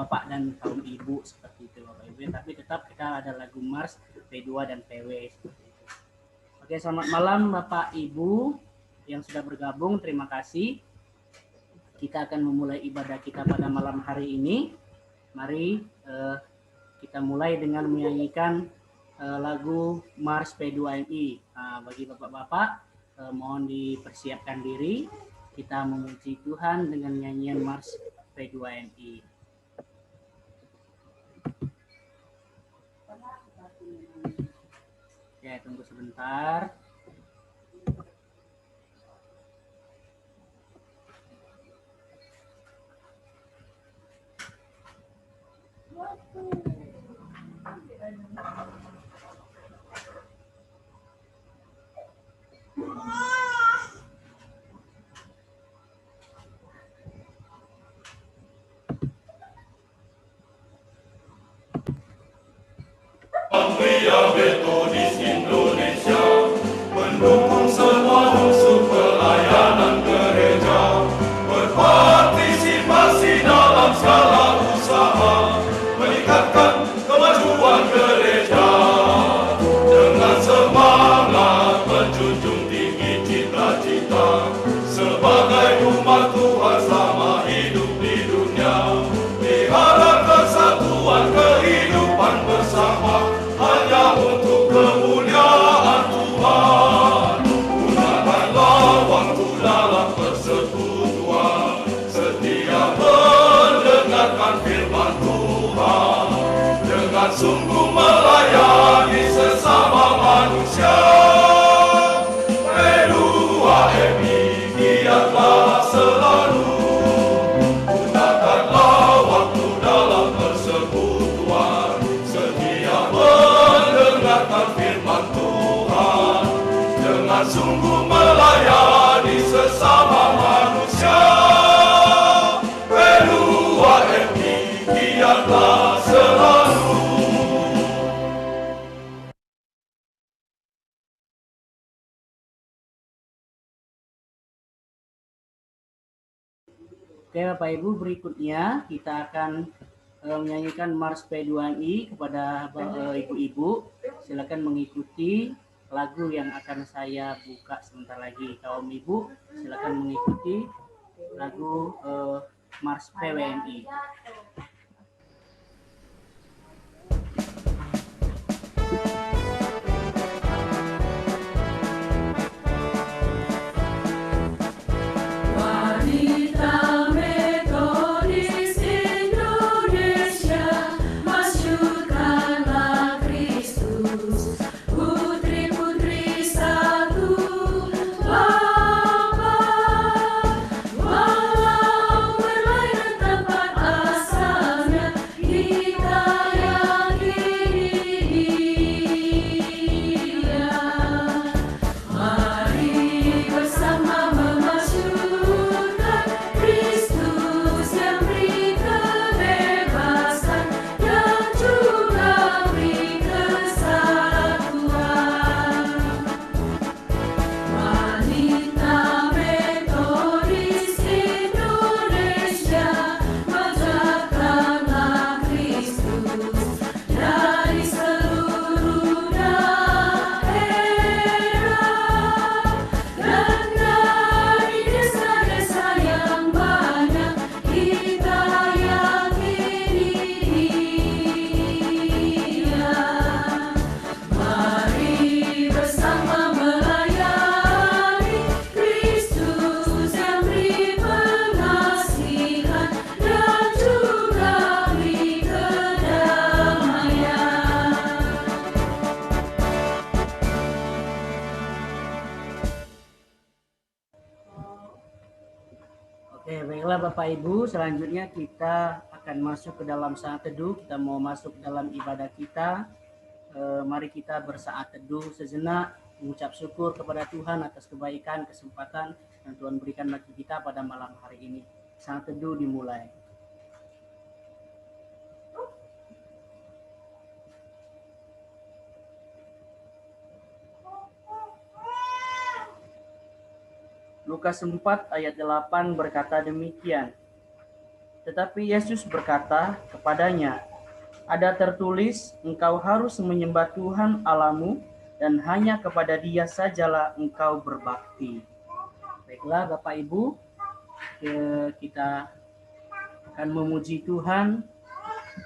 bapak dan kaum ibu seperti itu Bapak Ibu, tapi tetap kita ada lagu Mars P2 dan PW seperti itu. Oke, selamat malam Bapak Ibu yang sudah bergabung, terima kasih. Kita akan memulai ibadah kita pada malam hari ini. Mari kita mulai dengan menyanyikan lagu Mars P2MI. Bagi bapak-bapak, mohon dipersiapkan diri. Kita memuji Tuhan dengan nyanyian Mars P2MI. Oke, tunggu sebentar. Pria Metodis Indonesia mendukung semua unsur pelayanan gereja, berpartisipasi dalam segala usaha, meningkatkan kemajuan gereja, dengan semangat menjunjung tinggi cita-cita, sebagai umat Tuhan selama hidup di dunia, diharap kesatuan kehidupan bersama hanya untuk kemuliaan Tuhan. Gunakanlah waktu dalam persekutuan, setia mendengarkan firman Tuhan, dengan sungguh melayani sesama manusia. P2MI giatlah selalu. Gunakanlah waktu dalam persekutuan, setia mendengarkan firman Tuhan, dengan sungguh melayani sesama manusia. P2MI giatlah selalu. Oke Bapak Ibu, berikutnya kita akan menyanyikan Mars P2MI kepada ibu-ibu. Silakan mengikuti lagu yang akan saya buka sebentar lagi. Kaum ibu, silakan mengikuti lagu Mars P2MI. Oke, baiklah Bapak Ibu, selanjutnya kita akan masuk ke dalam saat teduh. Kita mau masuk dalam ibadah kita. Mari kita bersaat teduh sejenak, mengucap syukur kepada Tuhan atas kebaikan, kesempatan yang Tuhan berikan bagi kita pada malam hari ini. Saat teduh dimulai. Lukas 4 ayat 8 berkata demikian. Tetapi Yesus berkata kepadanya, ada tertulis, engkau harus menyembah Tuhan Allahmu dan hanya kepada Dia sajalah engkau berbakti. Baiklah Bapak Ibu, kita akan memuji Tuhan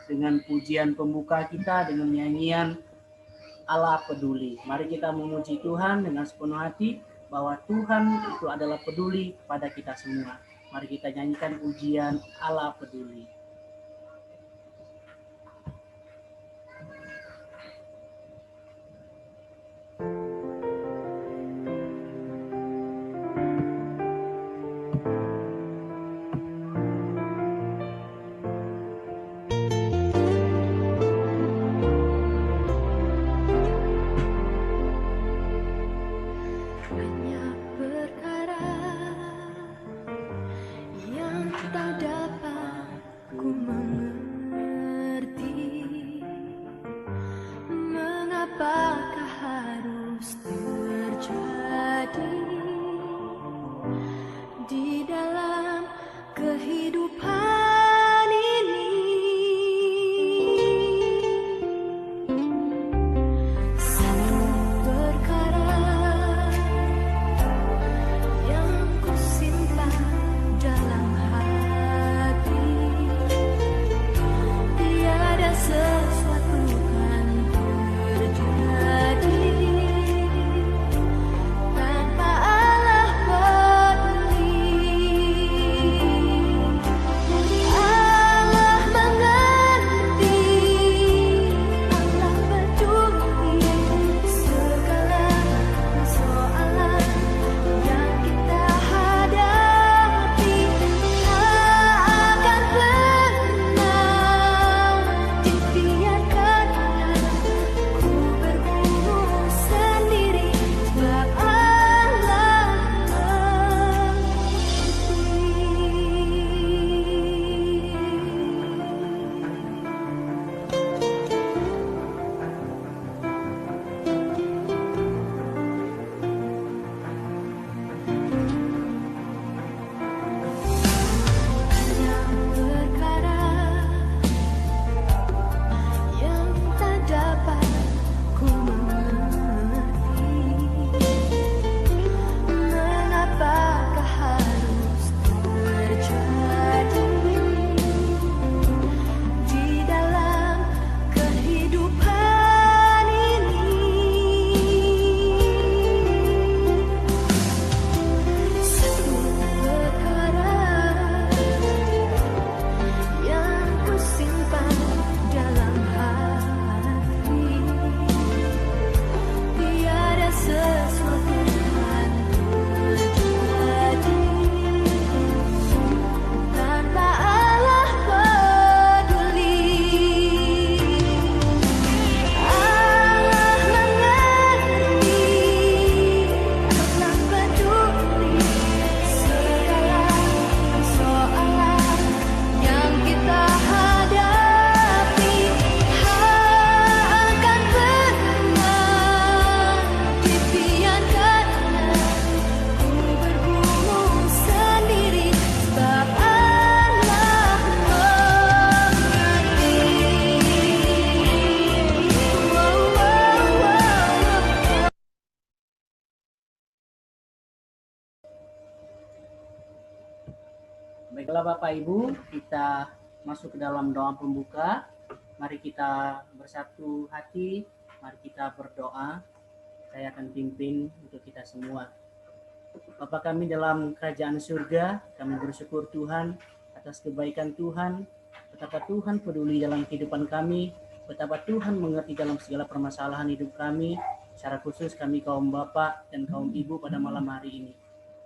dengan pujian pembuka kita dengan nyanyian Allah Peduli. Mari kita memuji Tuhan dengan sepenuh hati bahwa Tuhan itu adalah peduli kepada kita semua. Mari kita nyanyikan pujian Allah Peduli. Baiklah Bapak Ibu, kita masuk ke dalam doa pembuka. Mari kita bersatu hati, mari kita berdoa. Saya akan pimpin untuk kita semua. Bapa kami dalam kerajaan surga, kami bersyukur Tuhan atas kebaikan Tuhan, betapa Tuhan peduli dalam kehidupan kami, betapa Tuhan mengerti dalam segala permasalahan hidup kami, secara khusus kami kaum Bapak dan kaum Ibu pada malam hari ini.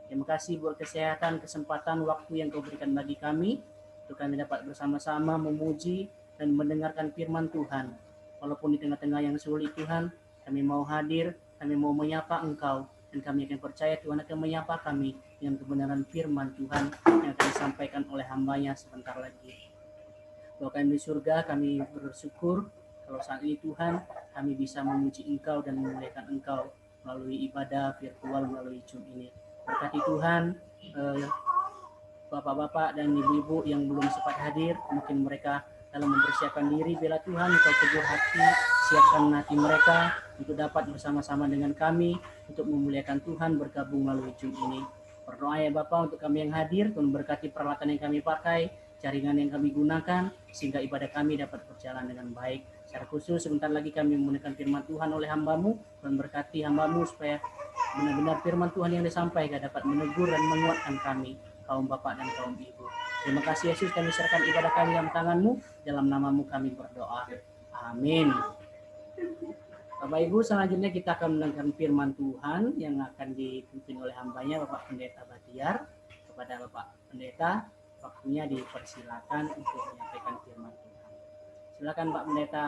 Terima kasih buat kesehatan, kesempatan, waktu yang Kau berikan bagi kami, untuk kami dapat bersama-sama memuji dan mendengarkan firman Tuhan. Walaupun di tengah-tengah yang sulit Tuhan, kami mau hadir, kami mau menyapa Engkau, dan kami akan percaya Tuhan akan menyapa kami dengan kebenaran firman Tuhan yang akan disampaikan oleh hamba-Nya sebentar lagi. Bapa kami di surga, kami bersyukur kalau saat ini Tuhan, kami bisa memuji Engkau dan memuliakan Engkau melalui ibadah virtual melalui Zoom ini. Berkati Tuhan bapak-bapak dan ibu-ibu yang belum sempat hadir, mungkin mereka dalam mempersiapkan diri bela Tuhan, Engkau teguh hati, siapkan hati mereka untuk dapat bersama-sama dengan kami untuk memuliakan Tuhan bergabung melalui Zoom ini. Berdoa ya Bapak untuk kami yang hadir, Tuhan berkati peralatan yang kami pakai, jaringan yang kami gunakan, sehingga ibadah kami dapat berjalan dengan baik. Secara khusus sebentar lagi kami menggunakan firman Tuhan oleh hamba-Mu, Tuhan berkati hamba-Mu supaya benar-benar firman Tuhan yang disampaikan dapat menegur dan menguatkan kami, kaum bapak dan kaum ibu. Terima kasih Yesus, kami serahkan ibadah kami dalam tangan-Mu, dalam nama-Mu kami berdoa. Amin. Bapak Ibu, selanjutnya kita akan mendengarkan firman Tuhan yang akan dipimpin oleh hambanya Bapak Pendeta Batiar. Kepada Bapak Pendeta, waktunya dipersilakan untuk menyampaikan firman Tuhan. Silakan Pak Pendeta.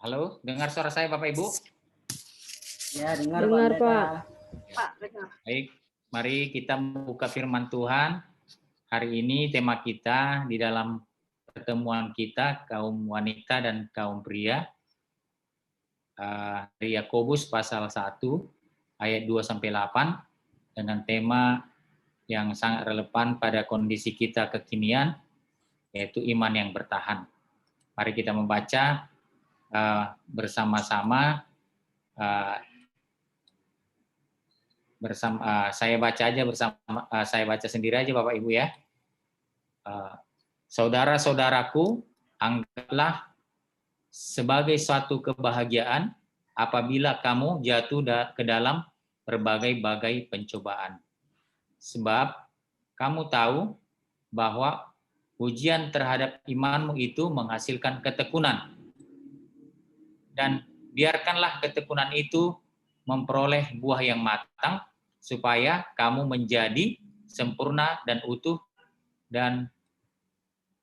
Halo, dengar suara saya Bapak Ibu? Ya, dengar Pak Pendeta. Baik, mari kita membuka firman Tuhan. Hari ini tema kita di dalam pertemuan kita kaum wanita dan kaum pria. Dari Yakobus pasal 1 ayat 2-8 dengan tema yang sangat relevan pada kondisi kita kekinian, yaitu iman yang bertahan. Mari kita membaca bersama-sama. Saya baca aja bersama, saya baca sendiri aja Bapak Ibu ya. Saudara-saudaraku, anggaplah sebagai suatu kebahagiaan apabila kamu jatuh ke dalam berbagai-bagai pencobaan. Sebab kamu tahu bahwa ujian terhadap imanmu itu menghasilkan ketekunan. Dan biarkanlah ketekunan itu memperoleh buah yang matang, supaya kamu menjadi sempurna dan utuh dan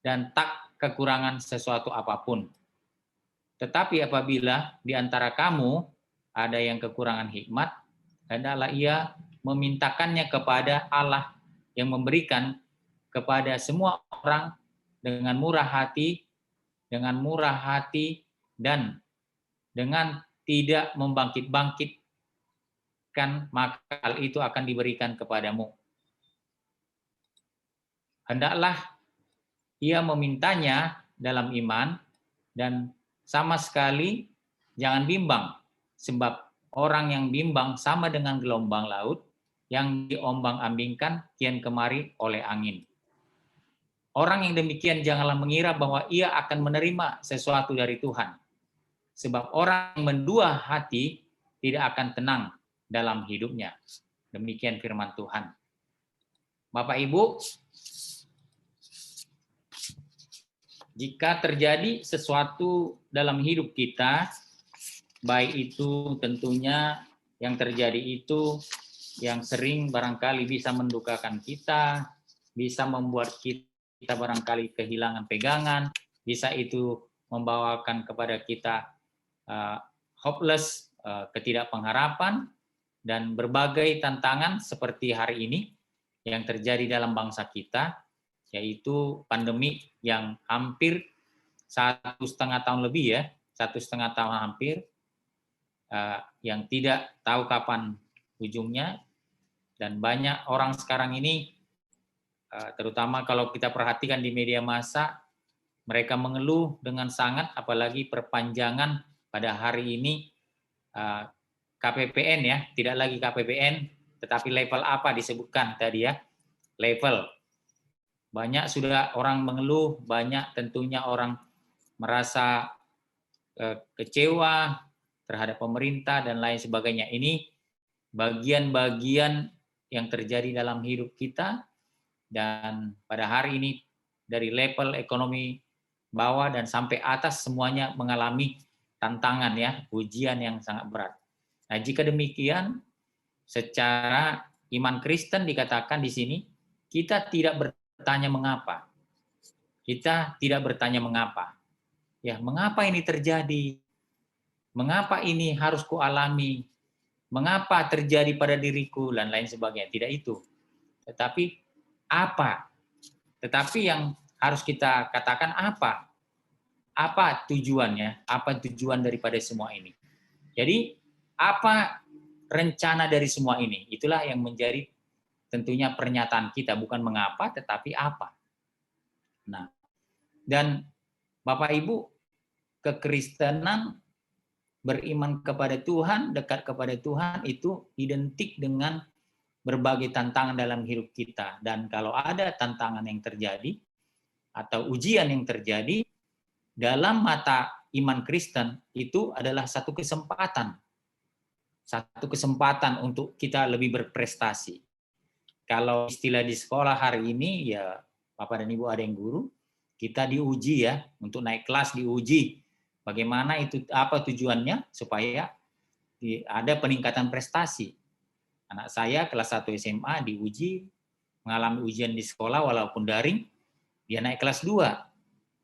tak kekurangan sesuatu apapun. Tetapi apabila di antara kamu ada yang kekurangan hikmat, hendaklah ia memintakannya kepada Allah yang memberikan kepada semua orang dengan murah hati dan dengan tidak membangkit-bangkitkan, maka hal itu akan diberikan kepadamu. Hendaklah ia memintanya dalam iman dan sama sekali jangan bimbang, sebab orang yang bimbang sama dengan gelombang laut yang diombang-ambingkan kian kemari oleh angin. Orang yang demikian janganlah mengira bahwa ia akan menerima sesuatu dari Tuhan. Sebab orang yang mendua hati tidak akan tenang dalam hidupnya. Demikian firman Tuhan. Bapak Ibu, jika terjadi sesuatu dalam hidup kita, baik itu tentunya yang terjadi itu yang sering barangkali bisa mendukakan kita, bisa membuat kita barangkali kehilangan pegangan, bisa itu membawakan kepada kita hopeless, ketidakpengharapan, dan berbagai tantangan seperti hari ini yang terjadi dalam bangsa kita, yaitu pandemi yang hampir 1,5 tahun lebih ya, 1,5 tahun hampir, yang tidak tahu kapan ujungnya, dan banyak orang sekarang ini, terutama kalau kita perhatikan di media massa, mereka mengeluh dengan sangat, apalagi perpanjangan pada hari ini KPPN ya, tidak lagi KPPN, tetapi level apa disebutkan tadi ya, level. Banyak sudah orang mengeluh, banyak tentunya orang merasa kecewa terhadap pemerintah dan lain sebagainya. Ini bagian-bagian yang terjadi dalam hidup kita, dan pada hari ini dari level ekonomi bawah dan sampai atas semuanya mengalami tantangan ya, ujian yang sangat berat. Nah, jika demikian, secara iman Kristen dikatakan di sini, kita tidak bertanya mengapa. Kita tidak bertanya mengapa. Ya, mengapa ini terjadi? Mengapa ini harus kualami? mengapa terjadi pada diriku dan lain sebagainya. Tidak itu. Tetapi apa? Tetapi yang harus kita katakan apa? Apa tujuannya? Apa tujuan daripada semua ini? Jadi apa rencana dari semua ini? Itulah yang menjadi tentunya pernyataan kita, bukan mengapa tetapi apa. Nah, dan Bapak Ibu, kekristenan, beriman kepada Tuhan, dekat kepada Tuhan itu identik dengan berbagai tantangan dalam hidup kita. Dan kalau ada tantangan yang terjadi atau ujian yang terjadi dalam mata iman Kristen, itu adalah satu kesempatan. Satu kesempatan untuk kita lebih berprestasi. Kalau istilah di sekolah hari ini, ya Bapak dan Ibu ada yang guru, kita diuji ya, untuk naik kelas diuji. Bagaimana itu, apa tujuannya? Supaya ada peningkatan prestasi. Anak saya kelas 1 SMA diuji, mengalami ujian di sekolah walaupun daring, dia naik kelas 2.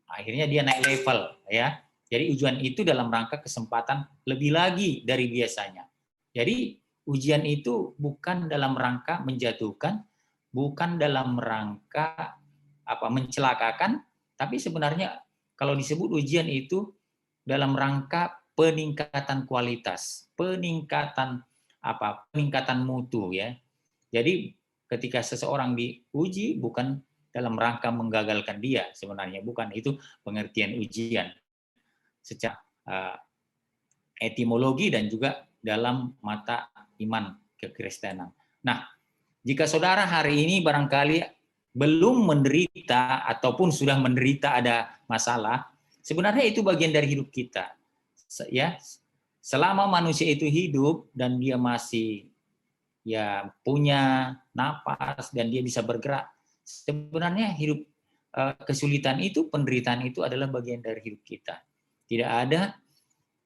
Akhirnya dia naik level ya. Jadi ujian itu dalam rangka kesempatan lebih lagi dari biasanya. Jadi ujian itu bukan dalam rangka menjatuhkan, bukan dalam rangka mencelakakan, tapi sebenarnya kalau disebut ujian itu dalam rangka peningkatan kualitas, peningkatan mutu ya. Jadi ketika seseorang diuji bukan dalam rangka menggagalkan dia, sebenarnya bukan itu pengertian ujian secara etimologi dan juga dalam mata iman kekristenan. Nah, jika saudara hari ini barangkali belum menderita ataupun sudah menderita ada masalah, sebenarnya itu bagian dari hidup kita. Ya, selama manusia itu hidup dan dia masih ya punya napas dan dia bisa bergerak, sebenarnya hidup kesulitan itu, penderitaan itu adalah bagian dari hidup kita. Tidak ada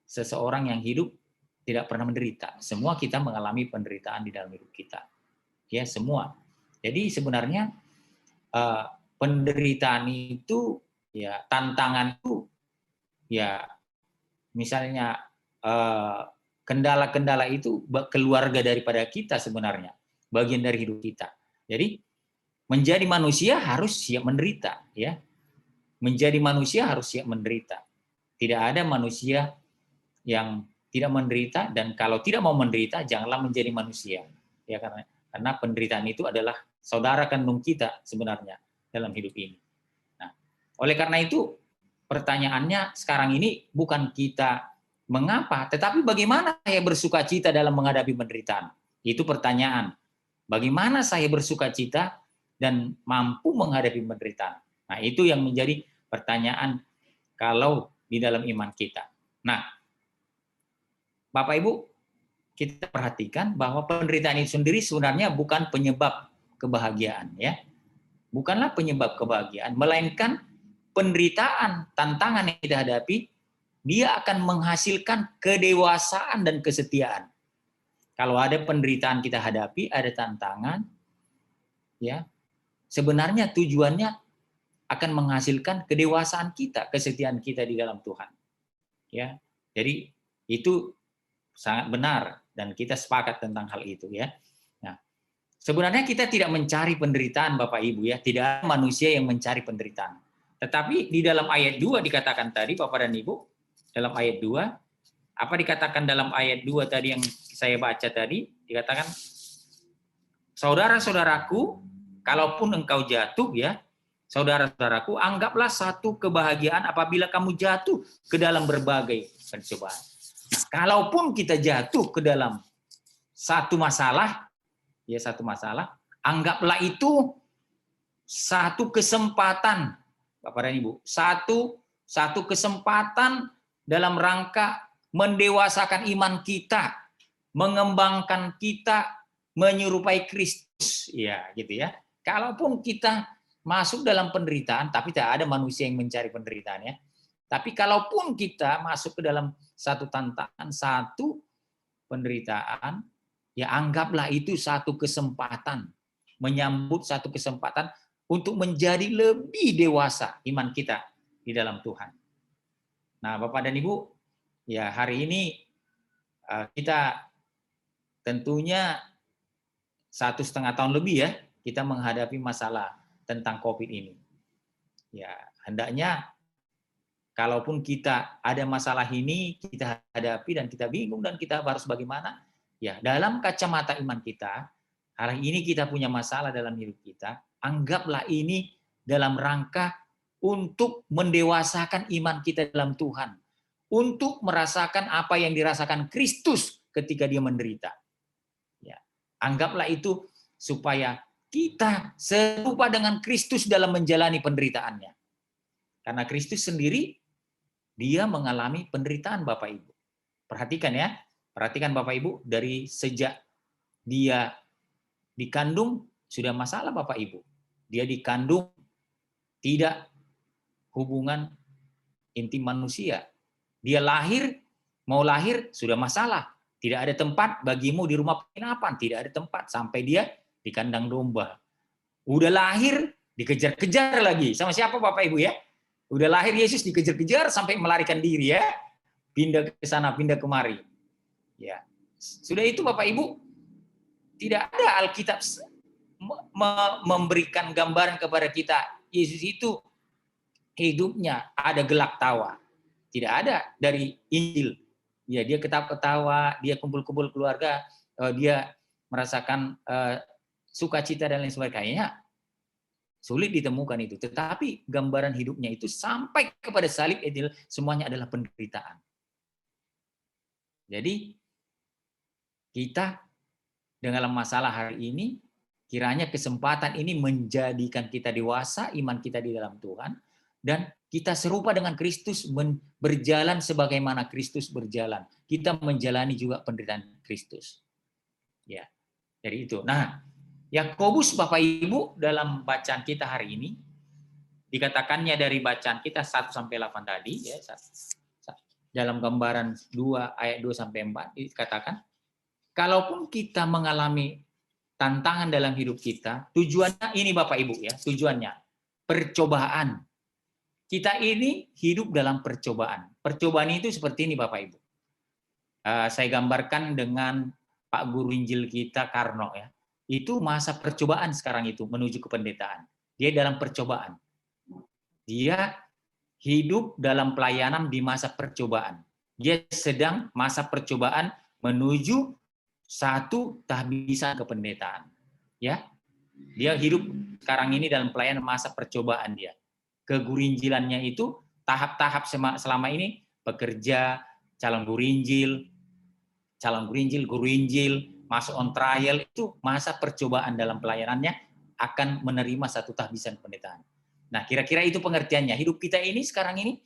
seseorang yang hidup tidak pernah menderita. Semua kita mengalami penderitaan di dalam hidup kita. Ya, semua. Jadi sebenarnya penderitaan itu ya, tantangan itu ya, misalnya kendala-kendala itu keluarga daripada kita sebenarnya, bagian dari hidup kita. Jadi menjadi manusia harus siap menderita ya. Menjadi manusia harus siap menderita. Tidak ada manusia yang tidak menderita, dan kalau tidak mau menderita janganlah menjadi manusia. Ya, karena penderitaan itu adalah saudara kandung kita sebenarnya dalam hidup ini. Nah, oleh karena itu pertanyaannya sekarang ini bukan kita mengapa, tetapi bagaimana saya bersuka cita dalam menghadapi penderitaan. Itu pertanyaan. Bagaimana saya bersuka cita dan mampu menghadapi penderitaan. Nah, itu yang menjadi pertanyaan kalau di dalam iman kita. Nah, Bapak Ibu, kita perhatikan bahwa penderitaan itu sendiri sebenarnya bukan penyebab kebahagiaan ya. Bukanlah penyebab kebahagiaan, melainkan penderitaan, tantangan yang kita hadapi, dia akan menghasilkan kedewasaan dan kesetiaan. Kalau ada penderitaan kita hadapi, ada tantangan, ya, sebenarnya tujuannya akan menghasilkan kedewasaan kita, kesetiaan kita di dalam Tuhan. Ya, jadi itu sangat benar dan kita sepakat tentang hal itu ya. Nah, sebenarnya kita tidak mencari penderitaan Bapak Ibu ya, tidak ada manusia yang mencari penderitaan. Tetapi di dalam ayat 2 dikatakan tadi Bapak dan Ibu, dalam ayat 2, apa dikatakan dalam ayat 2 tadi yang saya baca tadi, dikatakan saudara-saudaraku, kalaupun engkau jatuh ya, saudara-saudaraku, anggaplah satu kebahagiaan apabila kamu jatuh ke dalam berbagai pencobaan. Nah, kalaupun kita jatuh ke dalam satu masalah, ya satu masalah, anggaplah itu satu kesempatan, Bapak dan Ibu, satu kesempatan dalam rangka mendewasakan iman kita, mengembangkan kita, menyerupai Kristus, ya gitu ya. Kalaupun kita masuk dalam penderitaan, tapi tidak ada manusia yang mencari penderitaan ya. Tapi kalaupun kita masuk ke dalam satu tantangan, satu penderitaan, ya anggaplah itu satu kesempatan, menyambut satu kesempatan untuk menjadi lebih dewasa iman kita di dalam Tuhan. Nah, Bapak dan Ibu, ya hari ini kita tentunya 1,5 tahun lebih ya kita menghadapi masalah tentang COVID ini. Ya, hendaknya kalaupun kita ada masalah ini, kita hadapi dan kita bingung dan kita harus bagaimana, ya dalam kacamata iman kita, hari ini kita punya masalah dalam hidup kita, anggaplah ini dalam rangka untuk mendewasakan iman kita dalam Tuhan, untuk merasakan apa yang dirasakan Kristus ketika dia menderita. Ya, anggaplah itu supaya kita serupa dengan Kristus dalam menjalani penderitaannya. Karena Kristus sendiri, dia mengalami penderitaan Bapak Ibu. Perhatikan ya, perhatikan Bapak Ibu, dari sejak dia dikandung, sudah masalah Bapak Ibu. Dia dikandung, tidak hubungan intim manusia. Dia lahir, mau lahir, sudah masalah. Tidak ada tempat bagimu di rumah penginapan, tidak ada tempat. Sampai dia di kandang domba. Udah lahir, dikejar-kejar lagi. Sama siapa Bapak Ibu ya? Udah lahir Yesus dikejar-kejar sampai melarikan diri ya. Pindah ke sana, pindah kemari. Ya. Sudah itu Bapak Ibu, tidak ada Alkitab memberikan gambaran kepada kita. Yesus itu hidupnya ada gelak tawa. Tidak ada dari Injil. Ya, dia ketawa-ketawa, dia kumpul-kumpul keluarga, dia merasakan sukacita dan lain sebagainya. Sulit ditemukan itu. Tetapi gambaran hidupnya itu sampai kepada salib itu semuanya adalah penderitaan. Jadi kita dengan masalah hari ini, kiranya kesempatan ini menjadikan kita dewasa, iman kita di dalam Tuhan, dan kita serupa dengan Kristus, berjalan sebagaimana Kristus berjalan. Kita menjalani juga penderitaan Kristus. Ya, jadi itu. Nah, Yakobus Bapak Ibu dalam bacaan kita hari ini, dikatakannya dari bacaan kita 1-8 tadi, ya, dalam gambaran 2 ayat 2-4 dikatakan, kalaupun kita mengalami tantangan dalam hidup kita, tujuannya ini Bapak Ibu ya, tujuannya percobaan. Kita ini hidup dalam percobaan. Percobaan itu seperti ini Bapak Ibu. Saya gambarkan dengan Pak Guru Injil kita Karno ya. Itu masa percobaan sekarang itu menuju ke penderitaan. Dia dalam percobaan. Dia hidup dalam pelayanan di masa percobaan. Dia sedang masa percobaan menuju satu tahbisan ke penderitaan. Ya. Dia hidup sekarang ini dalam pelayanan masa percobaan dia. Kegurinjilannya itu tahap-tahap selama ini bekerja, calon guru Injil, guru Injil, masuk on trial, itu masa percobaan dalam pelayanannya akan menerima satu tahbisan penderitaan. Nah, kira-kira itu pengertiannya. Hidup kita ini sekarang ini,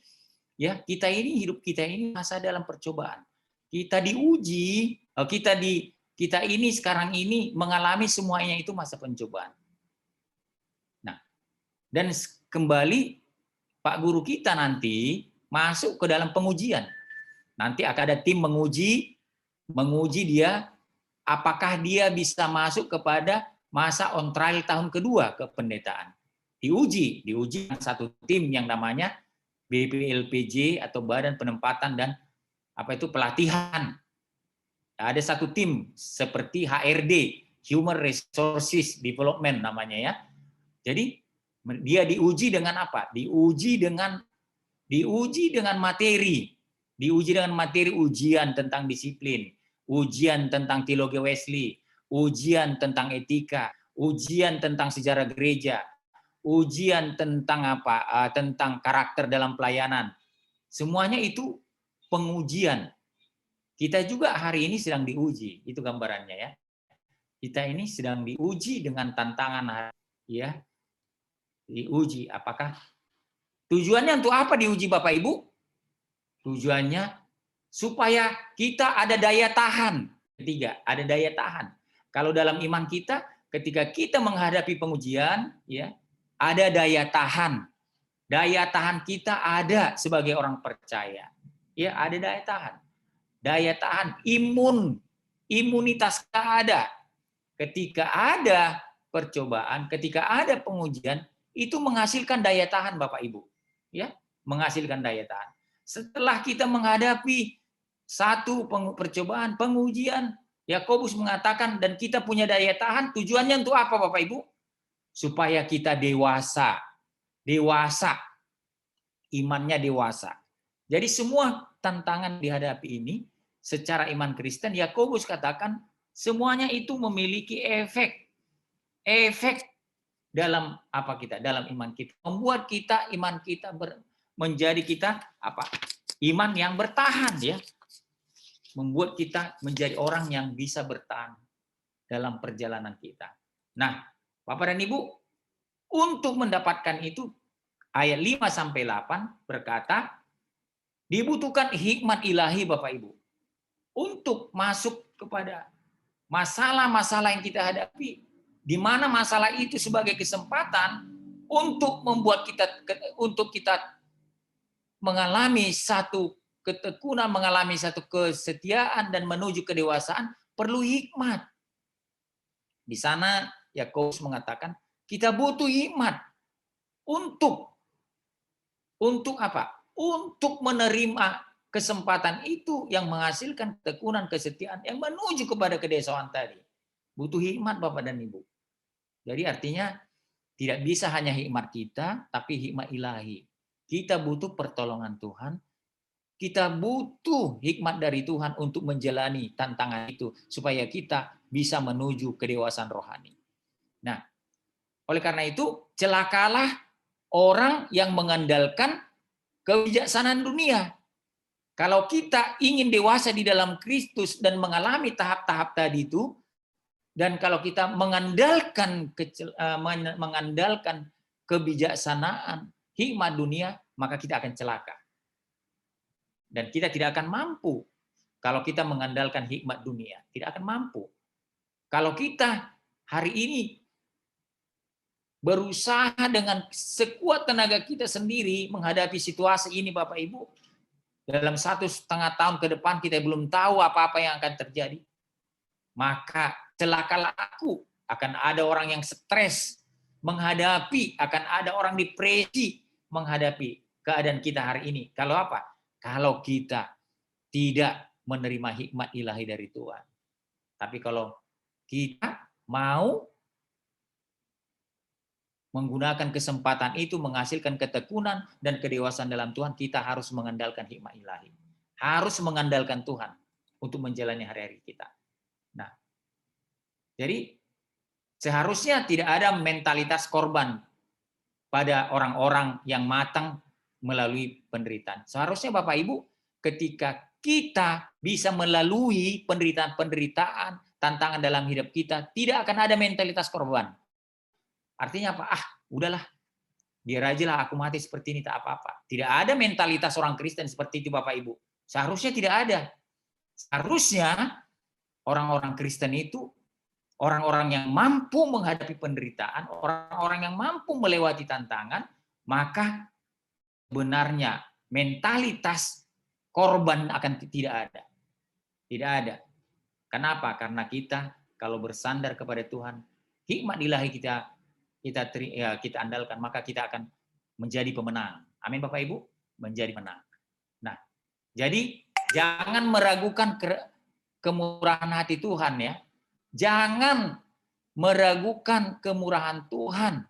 ya hidup kita ini masa dalam percobaan. Kita diuji, kita ini sekarang ini mengalami semuanya itu masa pencobaan. Nah, dan kembali Pak Guru kita nanti masuk ke dalam pengujian. Nanti akan ada tim menguji dia apakah dia bisa masuk kepada masa on trial tahun kedua ke penderitaan. Diuji satu tim yang namanya BPLPJ atau Badan Penempatan dan pelatihan. Ada satu tim seperti HRD, Human Resources Development namanya ya. Jadi dia diuji dengan apa? Diuji dengan materi. Diuji dengan materi ujian tentang disiplin, ujian tentang teologi Wesley, ujian tentang etika, ujian tentang sejarah gereja, ujian tentang tentang karakter dalam pelayanan. Semuanya itu pengujian. Kita juga hari ini sedang diuji, itu gambarannya ya. Kita ini sedang diuji dengan tantangan ya. Diuji apakah tujuannya untuk apa diuji Bapak Ibu? Tujuannya supaya kita ada daya tahan. Ketiga, ada daya tahan. Kalau dalam iman kita, ketika kita menghadapi pengujian, ya, ada daya tahan. Daya tahan kita ada sebagai orang percaya. Ya, ada daya tahan. Daya tahan, imunitas kita ada. Ketika ada percobaan, ketika ada pengujian, itu menghasilkan daya tahan Bapak Ibu. Ya, menghasilkan daya tahan. Setelah kita menghadapi satu percobaan, pengujian, Yakobus mengatakan, dan kita punya daya tahan, tujuannya untuk apa Bapak Ibu? Supaya kita dewasa. Dewasa. Imannya dewasa. Jadi semua tantangan dihadapi ini, secara iman Kristen, Yakobus katakan, semuanya itu memiliki efek. Efek dalam apa kita? Dalam iman kita. Membuat kita, iman kita menjadi kita apa? Iman yang bertahan, ya. Membuat kita menjadi orang yang bisa bertahan dalam perjalanan kita. Nah, Bapak dan Ibu, untuk mendapatkan itu, ayat 5-8 berkata, dibutuhkan hikmat ilahi Bapak Ibu, untuk masuk kepada masalah-masalah yang kita hadapi, di mana masalah itu sebagai kesempatan untuk membuat kita mengalami satu ketekunan, mengalami satu kesetiaan dan menuju kedewasaan, perlu hikmat. Di sana Yakobus mengatakan kita butuh hikmat untuk apa? Untuk menerima kesempatan itu yang menghasilkan ketekunan, kesetiaan yang menuju kepada kedewasaan tadi. Butuh hikmat Bapak dan Ibu. Jadi artinya tidak bisa hanya hikmat kita, tapi hikmat ilahi. Kita butuh pertolongan Tuhan. Kita butuh hikmat dari Tuhan untuk menjalani tantangan itu supaya kita bisa menuju kedewasaan rohani. Nah, oleh karena itu celakalah orang yang mengandalkan kebijaksanaan dunia. Kalau kita ingin dewasa di dalam Kristus dan mengalami tahap-tahap tadi itu, dan kalau kita mengandalkan kebijaksanaan, hikmat dunia, maka kita akan celaka. Dan kita tidak akan mampu kalau kita mengandalkan hikmat dunia. Tidak akan mampu. Kalau kita hari ini berusaha dengan sekuat tenaga kita sendiri menghadapi situasi ini Bapak Ibu, dalam 1,5 tahun ke depan kita belum tahu apa-apa yang akan terjadi, maka celakalah aku. Akan ada orang yang stres menghadapi, akan ada orang depresi menghadapi keadaan kita hari ini. Kalau apa? Kalau kita tidak menerima hikmat ilahi dari Tuhan. Tapi kalau kita mau menggunakan kesempatan itu menghasilkan ketekunan dan kedewasaan dalam Tuhan, kita harus mengandalkan hikmat ilahi. Harus mengandalkan Tuhan untuk menjalani hari-hari kita. Nah, jadi seharusnya tidak ada mentalitas korban pada orang-orang yang matang melalui penderitaan. Seharusnya Bapak Ibu, ketika kita bisa melalui penderitaan, tantangan dalam hidup kita, tidak akan ada mentalitas korban. Artinya apa? Udahlah, biar aja lah aku mati seperti ini, tak apa-apa. Tidak ada mentalitas orang Kristen seperti itu Bapak Ibu. Seharusnya tidak ada. Seharusnya orang-orang Kristen itu orang-orang yang mampu menghadapi penderitaan, orang-orang yang mampu melewati tantangan, maka sebenarnya mentalitas korban akan tidak ada. Tidak ada. Kenapa? Karena kita kalau bersandar kepada Tuhan, hikmat ilahi kita andalkan, maka kita akan menjadi pemenang. Amin Bapak Ibu, menjadi pemenang. Nah, jadi jangan meragukan kemurahan hati Tuhan ya. Jangan meragukan kemurahan Tuhan.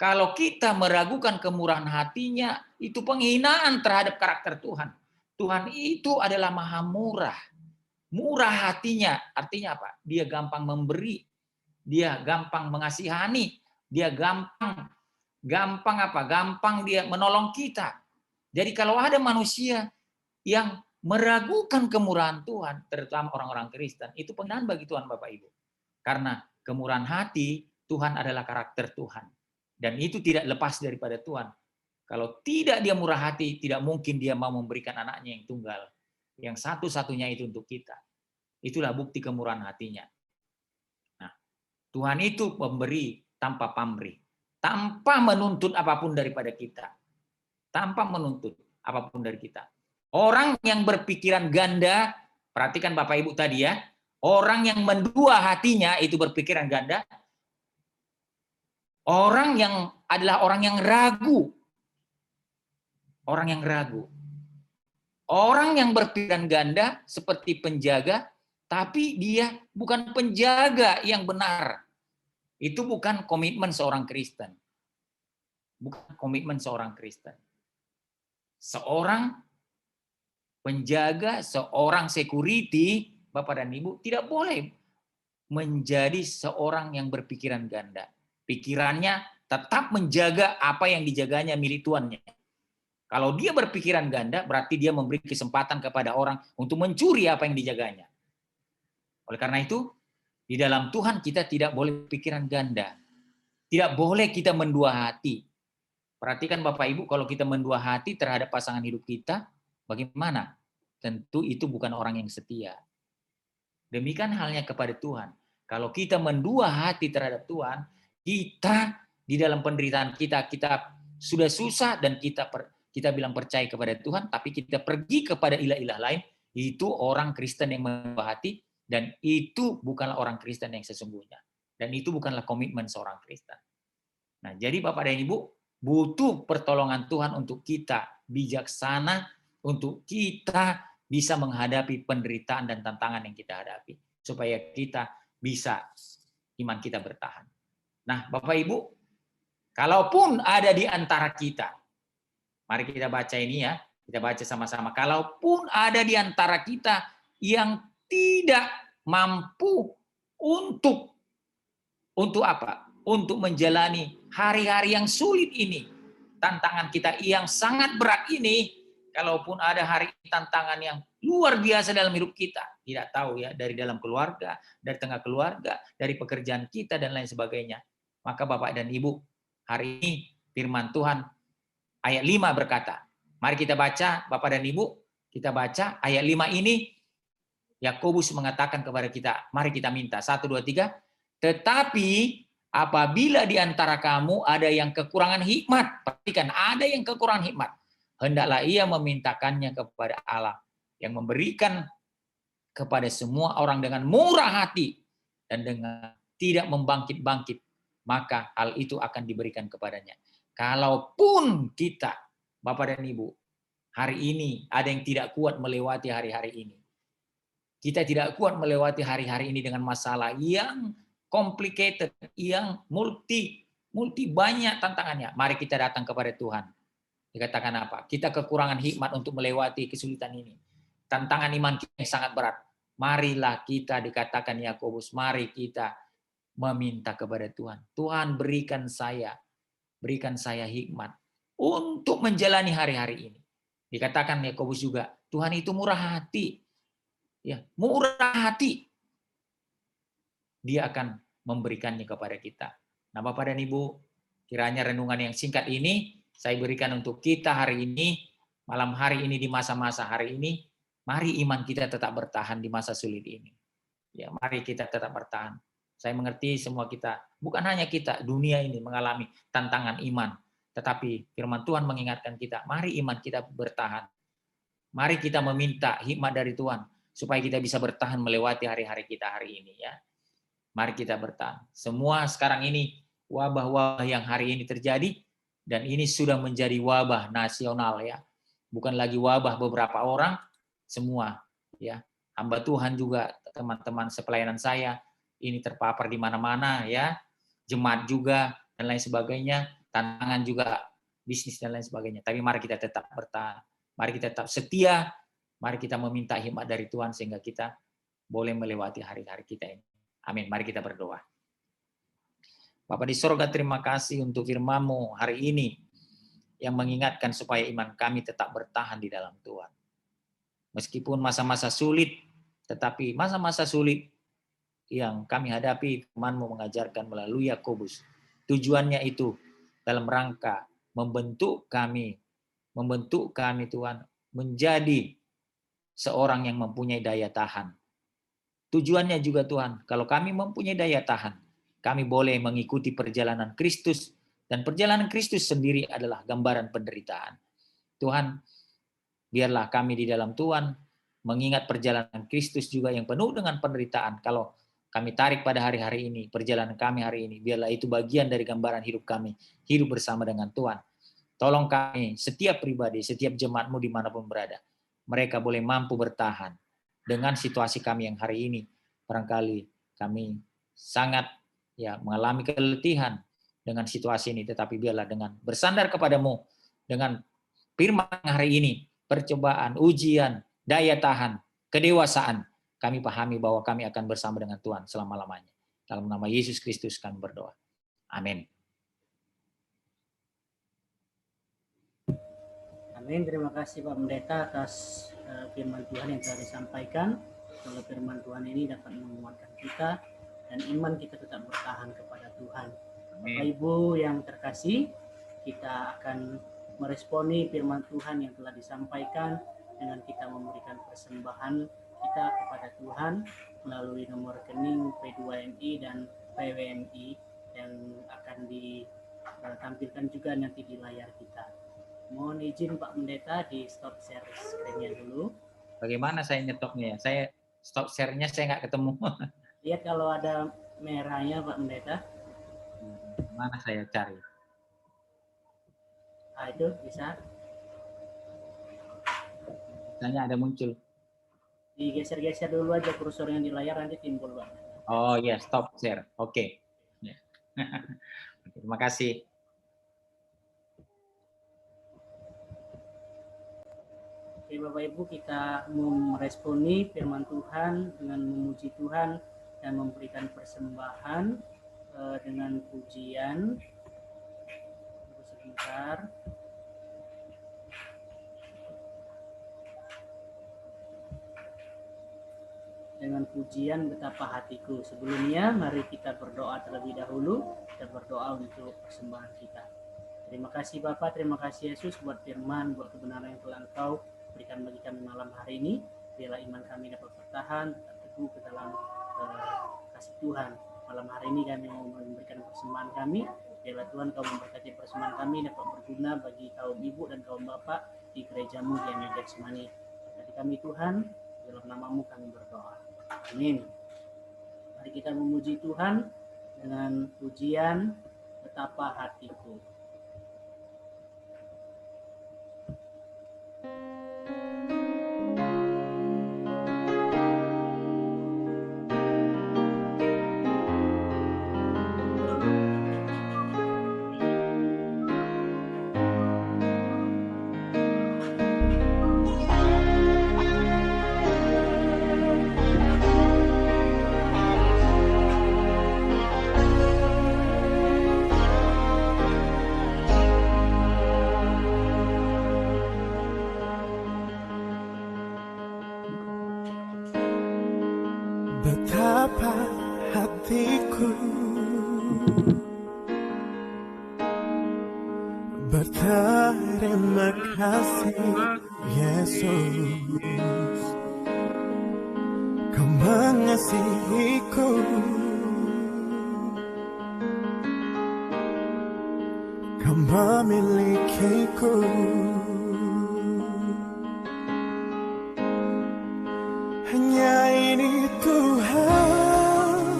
Kalau kita meragukan kemurahan hatinya, itu penghinaan terhadap karakter Tuhan. Tuhan itu adalah maha murah. Murah hatinya, artinya apa? Dia gampang memberi, dia gampang mengasihani, dia gampang apa? Gampang dia menolong kita. Jadi kalau ada manusia yang meragukan kemurahan Tuhan, terutama orang-orang Kristen, itu penghinaan bagi Tuhan Bapak Ibu. Karena kemurahan hati, Tuhan adalah karakter Tuhan. Dan itu tidak lepas daripada Tuhan. Kalau tidak dia murah hati, tidak mungkin dia mau memberikan anaknya yang tunggal. Yang satu-satunya itu untuk kita. Itulah bukti kemurahan hatinya. Nah, Tuhan itu memberi tanpa pamrih. Tanpa menuntut apapun daripada kita. Tanpa menuntut apapun dari kita. Orang yang berpikiran ganda, perhatikan Bapak Ibu tadi ya, orang yang mendua hatinya itu berpikiran ganda, orang yang adalah orang yang ragu. Orang yang ragu. Orang yang berpikiran ganda seperti penjaga tapi dia bukan penjaga yang benar. Itu bukan komitmen seorang Kristen. Bukan komitmen seorang Kristen. Seorang penjaga, seorang security, Bapak dan Ibu, tidak boleh menjadi seorang yang berpikiran ganda. Pikirannya tetap menjaga apa yang dijaganya milik tuannya. Kalau dia berpikiran ganda, berarti dia memberi kesempatan kepada orang untuk mencuri apa yang dijaganya. Oleh karena itu, di dalam Tuhan kita tidak boleh pikiran ganda. Tidak boleh kita mendua hati. Perhatikan Bapak Ibu, kalau kita mendua hati terhadap pasangan hidup kita, bagaimana? Tentu itu bukan orang yang setia. Demikian halnya kepada Tuhan. Kalau kita mendua hati terhadap Tuhan, kita di dalam penderitaan kita sudah susah dan kita bilang percaya kepada Tuhan, tapi kita pergi kepada ilah-ilah lain, itu orang Kristen yang mendua hati, dan itu bukanlah orang Kristen yang sesungguhnya. Dan itu bukanlah komitmen seorang Kristen. Nah, jadi Bapak dan Ibu, butuh pertolongan Tuhan untuk kita bijaksana, untuk kita bisa menghadapi penderitaan dan tantangan yang kita hadapi. Supaya kita bisa, iman kita bertahan. Nah, Bapak Ibu, kalaupun ada di antara kita, mari kita baca ini ya, kita baca sama-sama. Kalaupun ada di antara kita yang tidak mampu untuk apa? Untuk menjalani hari-hari yang sulit ini, tantangan kita yang sangat berat ini, kalaupun ada hari tantangan yang luar biasa dalam hidup kita, tidak tahu ya, dari dalam keluarga, dari tengah keluarga, dari pekerjaan kita dan lain sebagainya, maka Bapak dan Ibu, hari ini firman Tuhan ayat 5 berkata, mari kita baca Bapak dan Ibu, kita baca ayat 5 ini. Yakobus mengatakan kepada kita, mari kita minta 1, 2, 3. Tetapi apabila di antara kamu ada yang kekurangan hikmat, perhatikan, ada yang kekurangan hikmat, hendaklah ia memintakannya kepada Allah yang memberikan kepada semua orang dengan murah hati dan dengan tidak membangkit-bangkit, maka hal itu akan diberikan kepadanya. Kalaupun kita, Bapak dan Ibu, hari ini ada yang tidak kuat melewati hari-hari ini. Kita tidak kuat melewati hari-hari ini dengan masalah yang complicated, yang multi banyak tantangannya. Mari kita datang kepada Tuhan. Dikatakan apa? Kita kekurangan hikmat untuk melewati kesulitan ini. Tantangan iman kita yang sangat berat. Marilah kita, dikatakan Yakobus, mari kita meminta kepada Tuhan. Tuhan berikan saya hikmat untuk menjalani hari-hari ini. Dikatakan Yakobus juga, Tuhan itu murah hati. Ya, murah hati. Dia akan memberikannya kepada kita. Nah, Bapak dan Ibu, kiranya renungan yang singkat ini saya berikan untuk kita hari ini, malam hari ini, di masa-masa hari ini. Mari iman kita tetap bertahan di masa sulit ini. Ya, mari kita tetap bertahan. Saya mengerti semua kita, bukan hanya kita, dunia ini mengalami tantangan iman. Tetapi firman Tuhan mengingatkan kita, mari iman kita bertahan. Mari kita meminta hikmat dari Tuhan, supaya kita bisa bertahan melewati hari-hari kita hari ini ya. Mari kita bertahan. Semua sekarang ini wabah-wabah yang hari ini terjadi, dan ini sudah menjadi wabah nasional ya. Bukan lagi wabah beberapa orang, semua ya. Hamba Tuhan juga, teman-teman sepelayanan saya ini terpapar di mana-mana ya. Jemaat juga dan lain sebagainya, tantangan juga bisnis dan lain sebagainya. Tapi mari kita tetap bertahan. Mari kita tetap setia. Mari kita meminta hikmat dari Tuhan sehingga kita boleh melewati hari-hari kita ini. Amin. Mari kita berdoa. Bapa di sorga, terima kasih untuk firman-Mu hari ini yang mengingatkan supaya iman kami tetap bertahan di dalam Tuhan. Meskipun masa-masa sulit, tetapi masa-masa sulit yang kami hadapi, firman-Mu mengajarkan melalui Yakobus. Tujuannya itu dalam rangka membentuk kami Tuhan menjadi seorang yang mempunyai daya tahan. Tujuannya juga Tuhan, kalau kami mempunyai daya tahan, kami boleh mengikuti perjalanan Kristus, dan perjalanan Kristus sendiri adalah gambaran penderitaan. Tuhan, biarlah kami di dalam Tuhan mengingat perjalanan Kristus juga yang penuh dengan penderitaan. Kalau kami tarik pada hari-hari ini, perjalanan kami hari ini, biarlah itu bagian dari gambaran hidup kami, hidup bersama dengan Tuhan. Tolong kami, setiap pribadi, setiap jemaat-Mu dimanapun berada, mereka boleh mampu bertahan dengan situasi kami yang hari ini. Barangkali kami sangat mengalami keletihan dengan situasi ini, tetapi biarlah dengan bersandar kepadamu, dengan firman hari ini, percobaan, ujian, daya tahan, kedewasaan, kami pahami bahwa kami akan bersama dengan Tuhan selama-lamanya. Dalam nama Yesus Kristus kami berdoa. Amin. Amin. Terima kasih Pak Pendeta atas firman Tuhan yang telah disampaikan. Kalau firman Tuhan ini dapat menguatkan kita dan iman kita tetap bertahan kepada Tuhan. Bapak Ibu yang terkasih, kita akan meresponi firman Tuhan yang telah disampaikan dengan kita memberikan persembahan kita kepada Tuhan melalui nomor rekening P2MI dan PWMI yang akan ditampilkan juga nanti di layar kita. Mohon izin Pak Pendeta di stop share screen-nya dulu. Bagaimana saya nyetopnya ya? Saya stop share-nya saya nggak ketemu. Lihat kalau ada merahnya Pak Pendeta. Mana saya cari? Itu bisa. Tanya ada muncul. Digeser-geser dulu aja kursornya di layar, nanti timbul Pak. Oh ya, stop share. Oke. Terima kasih. Oke Bapak Ibu, kita meresponi firman Tuhan dengan memuji Tuhan dan memberikan persembahan dengan pujian. Tunggu sebentar. Dengan pujian betapa hatiku. Sebelumnya mari kita berdoa terlebih dahulu. Kita berdoa untuk persembahan kita. Terima kasih Bapak, terima kasih Yesus buat firman, buat kebenaran yang telah Engkau berikan bagi kami malam hari ini. Biarlah iman kami dapat bertahan, tetap teguh ke dalam kasih Tuhan. Malam hari ini kami mau memberikan persembahan kami. Biarlah Tuhan Kau memberkati persembahan kami dapat berguna bagi kaum ibu dan kaum bapak di gerejamu di Getsemani. Berkati kami Tuhan, dalam nama-Mu kami berdoa. Amin. Mari kita memuji Tuhan dengan pujian betapa hatiku. Betapa hatiku berterima kasih Yesus, Kau mengasihiku, Kau memilikiku. Hanya ini Tuhan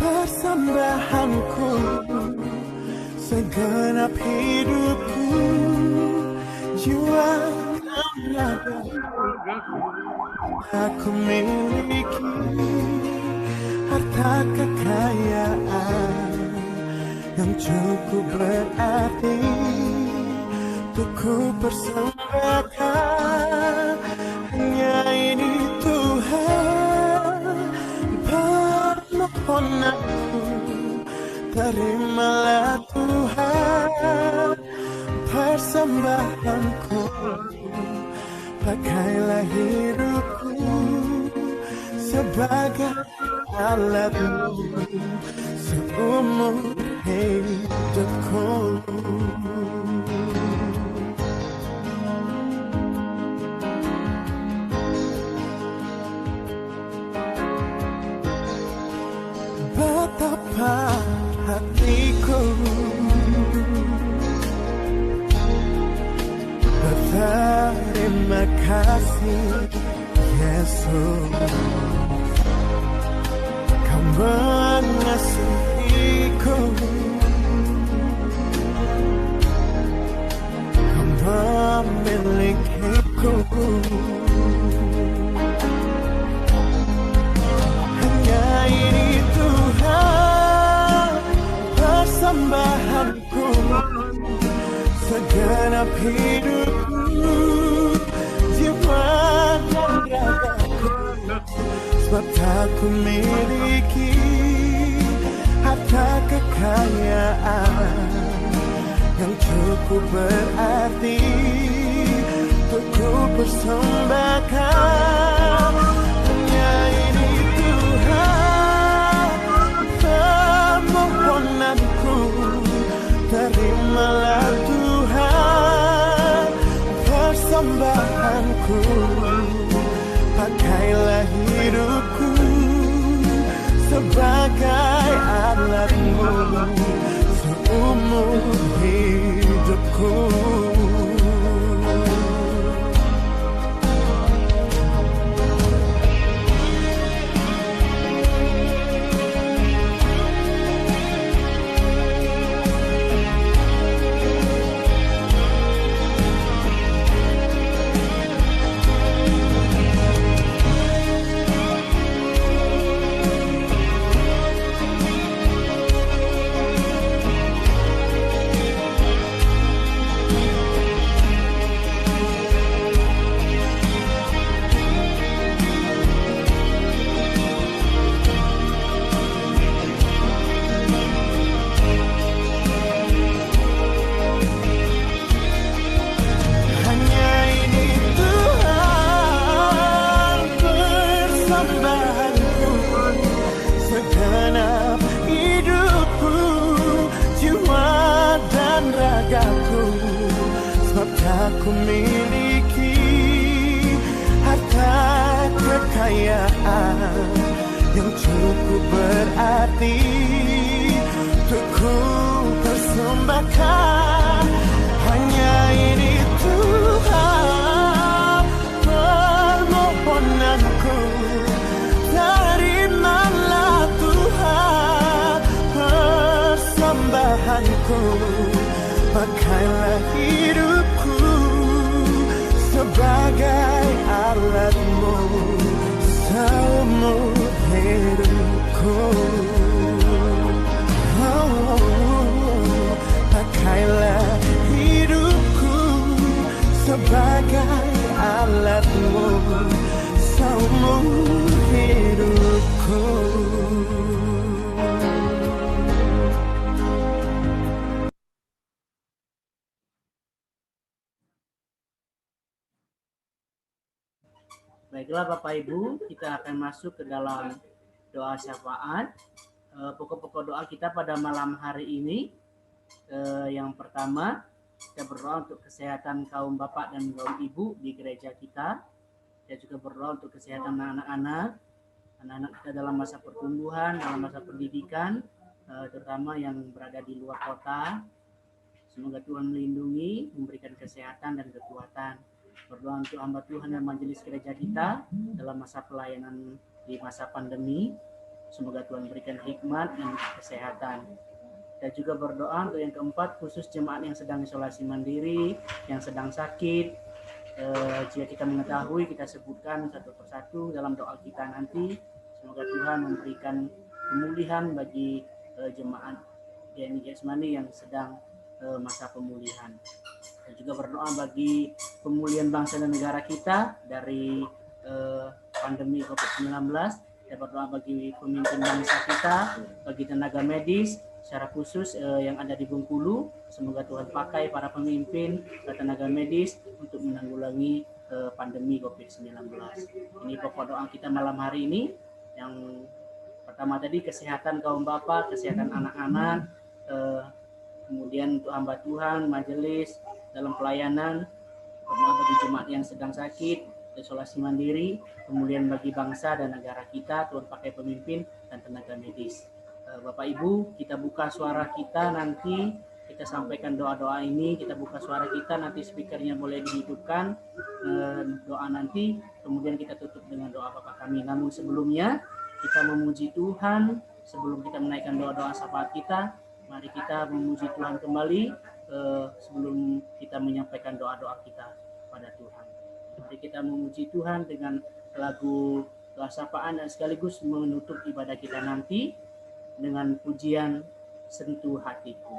persembahanku, segenap hidupku, jiwa dan raga aku miliki, harta kekayaan yang cukup berarti untuk ku persembahkan. Hanya ini Tuhan permohonanku, terimalah Tuhan persembahanku, pakailah hidupku sebagai alatmu seumur hidupku. Betapa hatiku berterima kasih Yesus, Kau mengasihiku, Kau memilikiku. segenap hidupku, jiwa dan ragaku. Sebab tak ku miliki harta kekayaan yang cukup berarti untuk ku persembahkan. Hanya ini Tuhan permohonanku, terimalah Tuhan persembahanku. Pakailah hidupku sebagai alatmu seumur hidupku. Aku miliki harta kekayaan yang cukup berarti untuk ku persembahkan. Hanya ini Tuhan permohonanku, terimalah Tuhan persembahanku. Pakailah hidupku sebagai alatmu seumur hidupku. Pakailah hidupku sebagai alatmu seumur hidupku. Baiklah Bapak Ibu, kita akan masuk ke dalam doa syafaat. Pokok-pokok doa kita pada malam hari ini. Yang pertama, kita berdoa untuk kesehatan kaum bapak dan kaum ibu di gereja kita. Kita juga berdoa untuk kesehatan anak-anak kita dalam masa pertumbuhan, dalam masa pendidikan, terutama yang berada di luar kota. Semoga Tuhan melindungi, memberikan kesehatan dan kekuatan. Berdoa untuk hamba Tuhan dan majelis gereja kita dalam masa pelayanan di masa pandemi. Semoga Tuhan berikan hikmat dan kesehatan. Kita juga berdoa untuk yang keempat, khusus jemaat yang sedang isolasi mandiri, yang sedang sakit. Jika kita mengetahui, kita sebutkan satu persatu dalam doa kita nanti. Semoga Tuhan memberikan pemulihan bagi jemaat GMI Jasmani yang sedang masa pemulihan. Dan juga berdoa bagi pemulihan bangsa dan negara kita dari pandemi COVID-19. Kita berdoa bagi pemimpin bangsa kita, bagi tenaga medis, secara khusus yang ada di Bengkulu. Semoga Tuhan pakai para pemimpin dan tenaga medis untuk menanggulangi pandemi COVID-19. Ini pokok doa kita malam hari ini. Yang pertama tadi kesehatan kaum bapak, kesehatan anak-anak, kemudian untuk hamba Tuhan, majelis dalam pelayanan, berdoa bagi jemaat yang sedang sakit, isolasi mandiri, kemudian bagi bangsa dan negara kita, Tuhan pakai pemimpin dan tenaga medis. Bapak Ibu, kita buka suara kita nanti, kita sampaikan doa-doa ini, kita buka suara kita, nanti speakernya boleh dihidupkan doa nanti, kemudian kita tutup dengan doa Bapa kami. Namun sebelumnya, kita memuji Tuhan, sebelum kita menaikkan doa-doa syafaat kita, mari kita memuji Tuhan kembali sebelum kita menyampaikan doa-doa kita pada Tuhan. Mari kita memuji Tuhan dengan lagu doa sapaan dan sekaligus menutup ibadah kita nanti dengan pujian Sentuh Hatiku.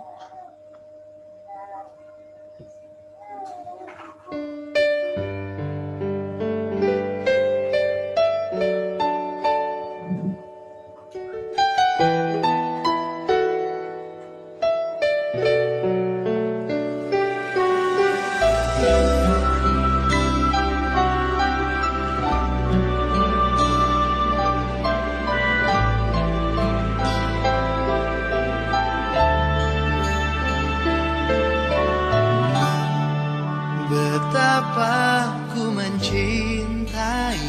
Betapa ku mencintai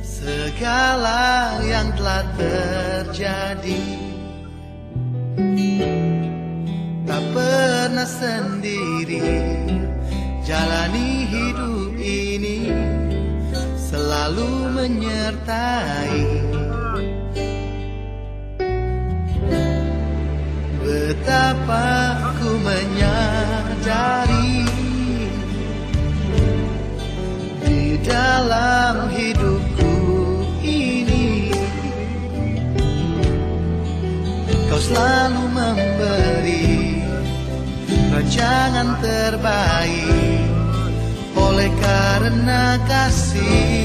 segala yang telah terjadi. Tak pernah sendiri jalani hidup ini, selalu menyertai. Betapa ku menyadari di dalam hidupku ini, Kau selalu memberi rancangan terbaik oleh karena kasih.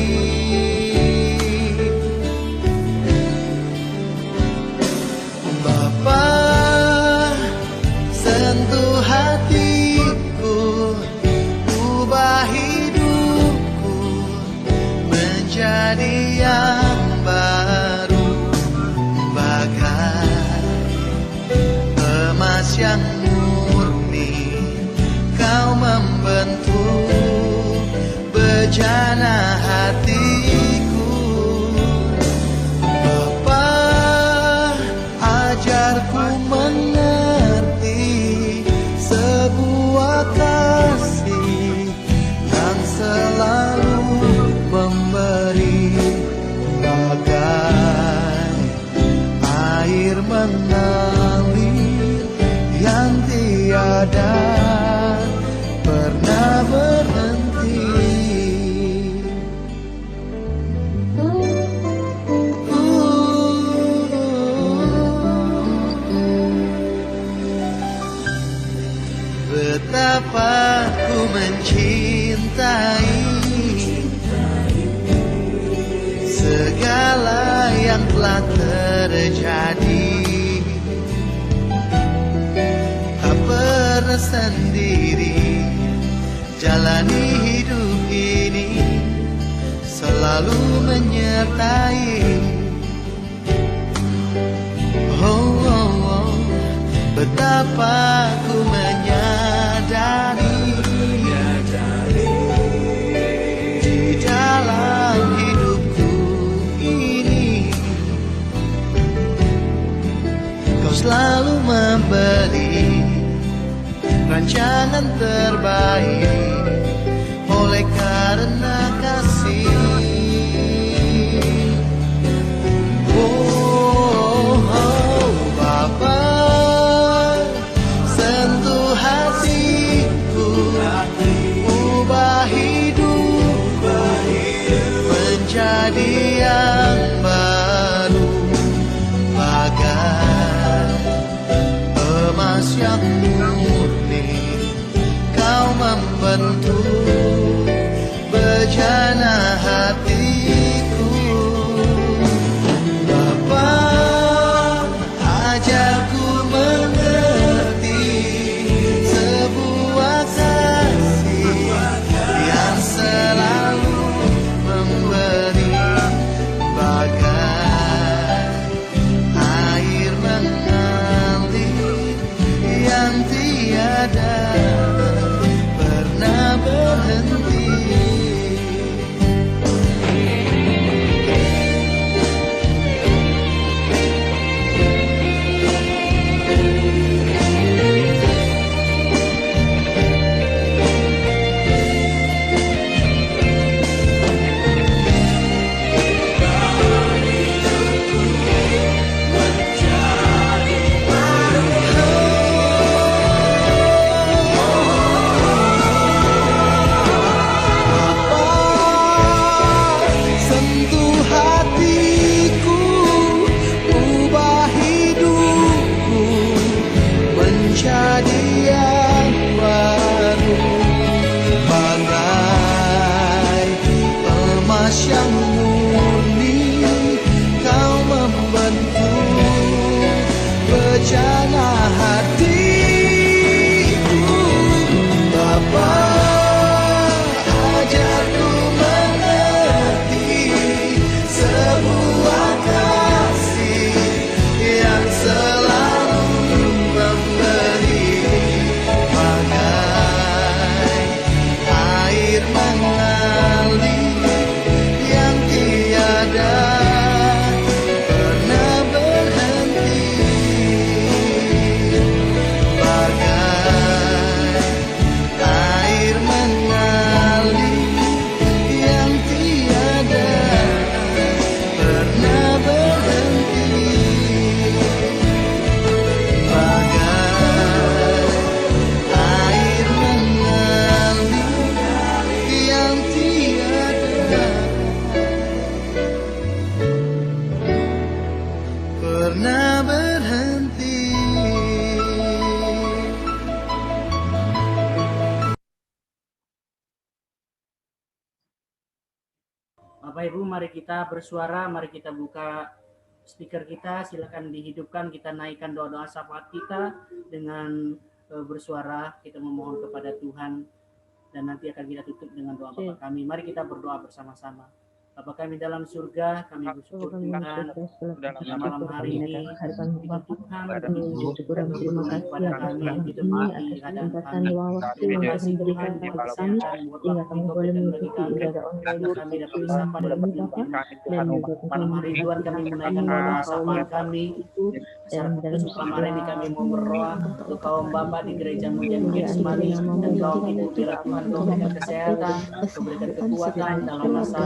Bapa, sentuh hatiku, ubah hidupku menjadi yang baru, bagai emas yang murni. Kau membentuk bejana hatiku. Bapa, ajarku mengerti sebuah kasih yang selalu memberi, bagai air mengalir yang tiada pernah berhenti. Betapa ku mencintai segala yang telah terjadi. Tak pernah sendiri jalani hidup ini, selalu menyertai. Oh, oh, oh, betapa ku menyadari di dalam hidupku ini, Kau selalu memberi rancangan terbaik oleh karena kasih. Oh, oh, Bapa, sentuh hatiku, ubah hidupku menjadi yang baru, bagai emas yang murni. Kau membentuk bejana hatiku. Bapa, ajarku mengerti sebuah kasih yang selalu memberi, bagai air mengalir yang tiada pernah berhenti. Bapak Ibu, mari kita bersuara, mari kita buka speaker kita, silakan dihidupkan, kita naikkan doa-doa syafaat kita dengan bersuara, kita memohon kepada Tuhan, dan nanti akan kita tutup dengan doa Bapa kami. Mari kita berdoa bersama-sama. Bapa kami dalam surga, kami bersyukur Tuhan pada malam hari ini itu Tuhan bersyukur kepada kami itu mati hadap kami. Terima kasih Tuhan buat kesehatan, buat waktu Kau berikan bagi kami, sehingga kami dapat disapa dan dapat mimpi. Malam hari Tuhan kami menaikkan doa syafaat kami. Secara khusus malam hari ini kami mau berdoa untuk kaum Bapa di gereja Mujian Getsemani dan kaum ibu bila Tuhan Kau berikan kesehatan, Kau berikan kekuatan dalam masa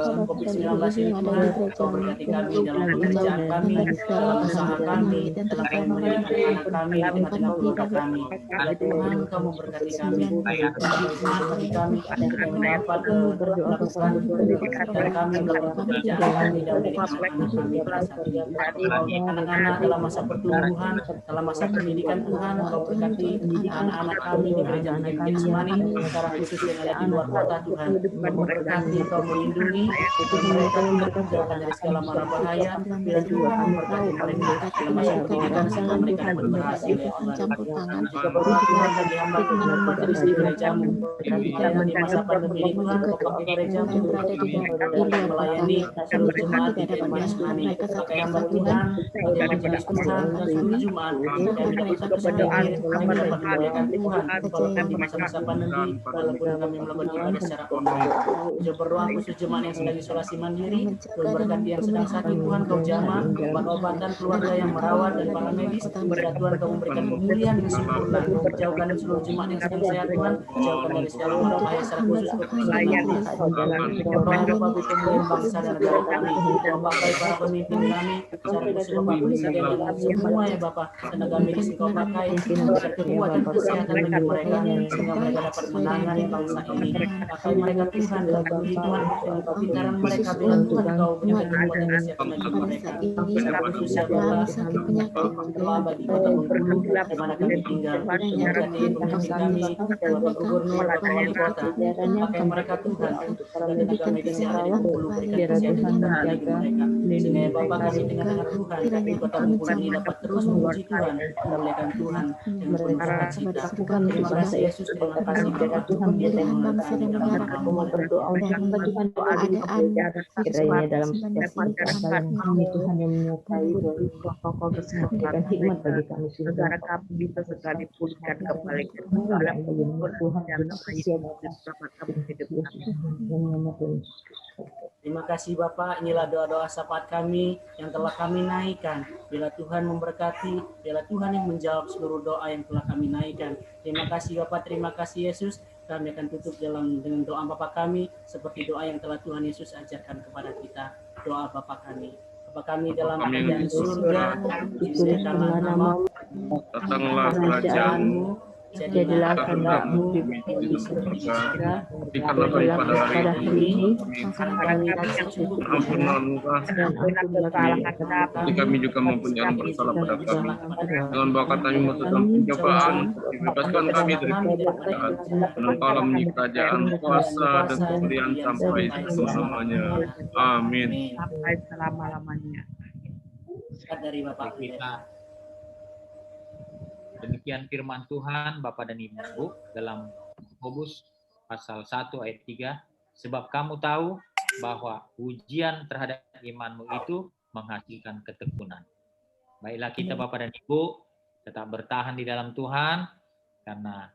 COVID-19 ini Tuhan. Kau berkati kami dalam pekerjaan kami, dalam usaha kami, dalam pendidikan anak kami, di tengah-tengah keluarga kami. Ya Tuhan, Kau memberkati kami, hikmat bagi kami, kita dapat melakukan dan kami melakukan pekerjaan kami dan mendidik anak-anak kami pada saat ini. Anak-anak dalam masa pertumbuhan, dalam masa pendidikan Tuhan, Kau berkati anak-anak kami di gereja Mujian Getsemani, secara khusus yang ada di luar kota Tuhan. Kau memberkati, Kau melindungi, untuk mereka menjauhkan dari segala mara bahaya, bila Tuhan memberkati mereka dalam masa pendidikan sehingga mereka dapat berhasil ya Tuhan. Juga berdoa Tuhan bagi hamba majelis di gerejamu, berkati mereka di masa pandemi ini Tuhan, Kau pakai gerejamu dapat melayani seluruh jemaat di dalam Getsemani. Pakai hamba Tuhan, pakai majelis Tuhan dan seluruh jemaat yang dapat bersedekah, kami dapat memuliakan Tuhan walaupun di masa-masa pandemi, walaupun kami melakukan ibadah secara online. Juga berdoa khusus jemaat yang sedang isolasi mandiri, Tuhan berkati yang sedang sakit Tuhan, Kau jamah obat-obatan keluarga yang merawat dan para medis, biar Tuhan Kau memberikan pemulihan yang sempurna. Jauhkan seluruh jemaat yang sedang sehat Tuhan, jauhkan dari segala mara bahaya secara khusus berdoa Bapak pemulihan bangsa dan negara kami, Bapak para pemimpin kami, secara khusus Bapak Presiden dan semua ya Bapak tenaga medis yang Kau pakai, berikan kekuatan kesehatan bagi mereka sehingga mereka dapat menangani bangsa ini. Pakai mereka Tuhan, Kau beri Tuhan dengan kepintaran mereka, bila Tuhan Kau berikan kekuatan kesehatan bagi mereka. Secara khusus ya Bapak, berdoa bagi kota Bengkulu di mana kami tinggal, berkati pemimpin kami, Bapak Gubernur, Bapak Wali Kota, pakai mereka Tuhan, dan tenaga medis yang ada di Bengkulu berikan kesehatan bagi mereka, sehingga ya Bapak kami dengan Tuhan di kota Bengkulu ini dapat terus memuji Tuhan, memuliakan Tuhan dengan penuh sukacita. Terima kasih Yesus, terima kasih Bapak Tuhan di dalam berdoa untuk hamba Tuhan, doa kiranya dalam setiap perkara kami Tuhan yang menyukai pokok bersemangat hikmat bagi kami saudara kami bisa segera dipulihkan kembali dalam Tuhan yang Terima kasih Bapak, inilah doa-doa syafaat kami yang telah kami naikkan. Bila Tuhan memberkati, bila Tuhan yang menjawab seluruh doa yang telah kami naikkan. Terima kasih Bapak, terima kasih Yesus. Kami akan tutup dengan doa Bapa kami seperti doa yang telah Tuhan Yesus ajarkan kepada kita. Doa Bapa kami. Bapa kami dalam kerajaan surga, disiapkanlah namamu, Datanglah kerajaanmu, jadilah kehendak-Mu di bumi seperti di surga. berikanlah pada hari ini kami dan secukupnya, ampunanlah Dan ampunilah kesalahan seperti kami juga mempunyai yang bersalah pada kami. Jangan bawa kami masuk dalam pencobaan, bebaskan kami dari kejahatan. Dan Engkaulah memiliki kerajaan, kuasa dan kemuliaan sampai selama-lamanya. Amin. sampai selama-lamanya. dari Bapak kita. Demikian firman Tuhan Bapak dan Ibu dalam Yakobus pasal 1 ayat 3. Sebab kamu tahu bahwa ujian terhadap imanmu itu menghasilkan ketekunan. Baiklah kita Bapak dan Ibu tetap bertahan di dalam Tuhan, karena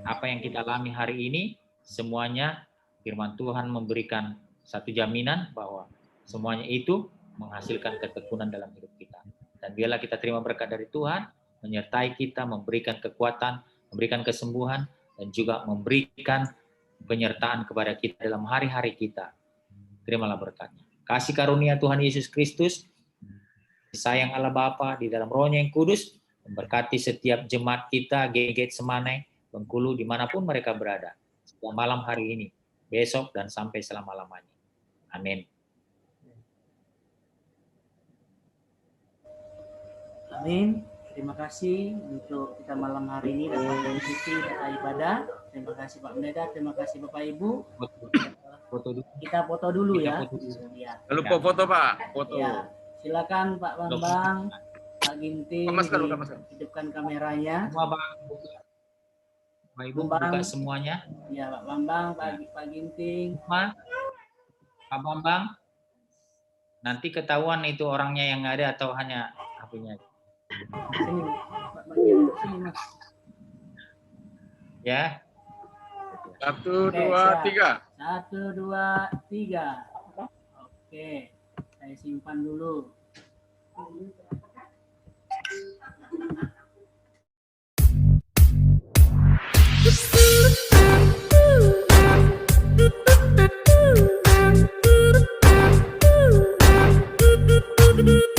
apa yang kita alami hari ini semuanya firman Tuhan memberikan satu jaminan bahwa semuanya itu menghasilkan ketekunan dalam hidup kita. Dan biarlah kita terima berkat dari Tuhan, menyertai kita, memberikan kekuatan, memberikan kesembuhan, dan juga memberikan penyertaan kepada kita dalam hari-hari kita. Terimalah berkatnya. Kasih karunia Tuhan Yesus Kristus, sayang Allah Bapa di dalam Roh-Nya yang kudus, memberkati setiap jemaat kita, Getsemani, Bengkulu, dimanapun mereka berada, setiap malam hari ini, besok, dan sampai selama-lamanya. Amin. Amin. Terima kasih untuk kita malam hari ini dapat mengikuti ibadah. Terima kasih Pak Pendeta, terima kasih Bapak Ibu. Foto dulu. Kita foto dulu Kita ya. foto dulu. Ya. Jangan lupa foto Pak, foto. Ya. Silakan Pak Bambang, Pak Ginting, Buka masker, buka masker. hidupkan kameranya. Semua Bang, buka. Pak Ibu Bambang. buka semuanya. Ya Pak Bambang, Pak Ginting. Semua. Pak Bambang. Nanti ketahuan itu orangnya yang ada atau hanya HP-nya. Sini, Pak bagian sini Mas. Ya. 1, Oke, 2, siap. 3. 1, 2, 3. Oke, saya simpan dulu. Thank you.